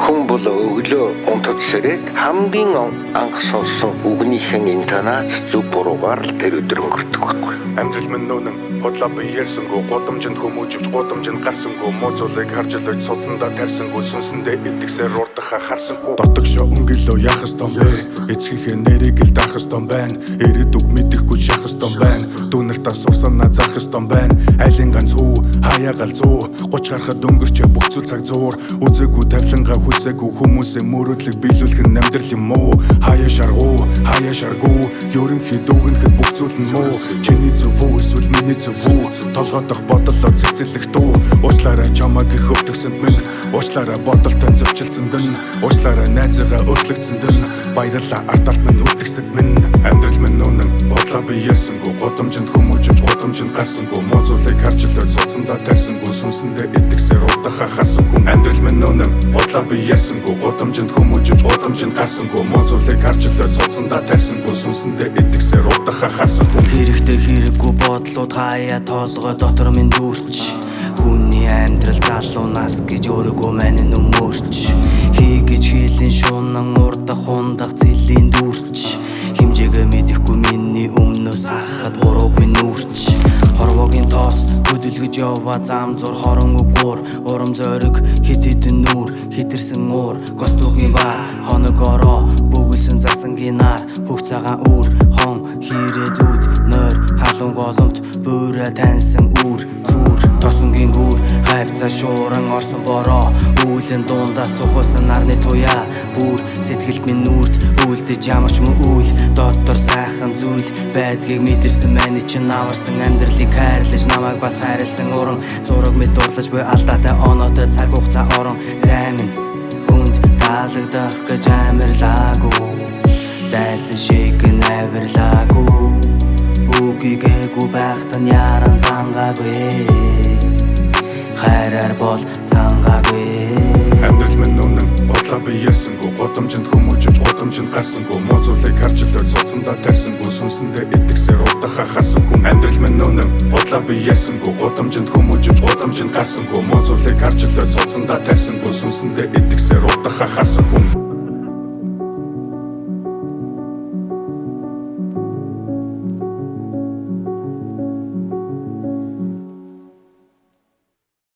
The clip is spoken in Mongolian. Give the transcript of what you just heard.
хүн бол өглөө унтцсарээд хамгийн анх сонсон үгнийхэн интонац зөв буруугаар л тэр өдөр өнгөрдөг байхгүй. Амьдрал минь нүүнэн бодлоо би ярьсангүй гудамжинд хүмүүживч гудамжинд гарсангүй муу зүйлийг харж л ойж судсандаа тарсангүй сүнсэндээ идэгсээр урдахаа харсангүй дотогшоо өнгөлөө яах ёстой бэ эцгийнхээ нэрийг л даах ёстой байна ирээдүг мэдэхгүй шахах ёстой байна дүүнартаа сурсанаа заах ёстой байна айлын ганц хүү хаягаал 100 30 гарахад өнгөрчөө бүх зүйл цаг зуур үзээгүй тавлангаа хүсээгүй хүмүүсээ мөрөөдлөг биелүүлэх нь амьдрал юм уу хаяа шаргуу хаяа шаргуу ерөнхийдөө үгнэхэд бүх зүйл нь муу чиний зөв үү эсвэл миний зөв үү толгойдох бодлоо цэцэлэх дүү уучлаарай чамайг их өвтгсэнд минь уучлаарай бодолтой зөрчилсэнд нь уучлаарай найзгаа өөрчлөгцөнд нь баярлалаа ардалт минь үлдгэсэд минь амьдрал минь нүнэн бодлоо би ярьсангүй гудамжинд хүмүүжиж гудамжинд гарсангүй муу зүйлийг харж л ойж судсандаа тарсангүй сүнсэндээ идэгсээр урдахаа харсан хүн амьдрал минь нүнэн бодлоо би ярьсангүй гудамжинд хүмүүжиж гудамжинд гарсангүй муу зүйлийг харж л ойж судсандаа тарсангүй сүнсэндээ идэгсээр урдахаа харсан хүн хэрэгтэй хэрэггүй бодлууд хаяа толгой дотор минь дүүрч хүний амьдрал залуу нас гэж өөрийгөө мань нөмөрч хий гэж хийлэн шунан урдах хундах зэлийн дүүрч хэмжээгээ мэдэхгүй миний өмнөөс харахад бурууг минь нүрч хорвогийн тоос хөдөлгөж яваа зам зур хорон үгүүр урам зориг хит хитэн нүүр хитэрсэн уур гостугийн бар хоног ороо бүгэлсэн засангийн нар хөх цагаан үүр хон хирээ зүуд нойр халуун голомт бүрэ таньсан үүр зүр тосонгийн гүр хайвцаа шууран орсон бороо үүлэн дундаас цухсан нарны туяа бүр сэтгэлд минь нүрд үлдэж ямар ч мөн үйл дотор сайхан зүйл байдгийг мэдэрсэн мэний чинь аварсан амьдралыг хайрлаж намайг бас хайрлсан уран зураг мэд дурлаж буй алдаатай оноотой цаг хугацаа орон займын хүнд таалагдах гэж амарлаагүй дайсан шиг наверлаагүй үгийгээгүй байхтан яран цангаагүй хайраар бол цангаагүй амьдрал минь нүнэн бодлоо би ярьсангүй гудамжинд хүмүүжиж гудамжинд гарсангүй муу зүйлийг харж л ойж судсандаа тарсангүй сүнсэндээ идэгсээр урдахаа харсан хүн амьдрал минь нүнэн бодлоо би ярьсангүй гудамжинд хүмүүжиж гудамжинд гарсангүй муу зүйлийг харж л ойж судсандаа тарсангүй сүнсэндээ идэгсээр урдахаа харсан хүн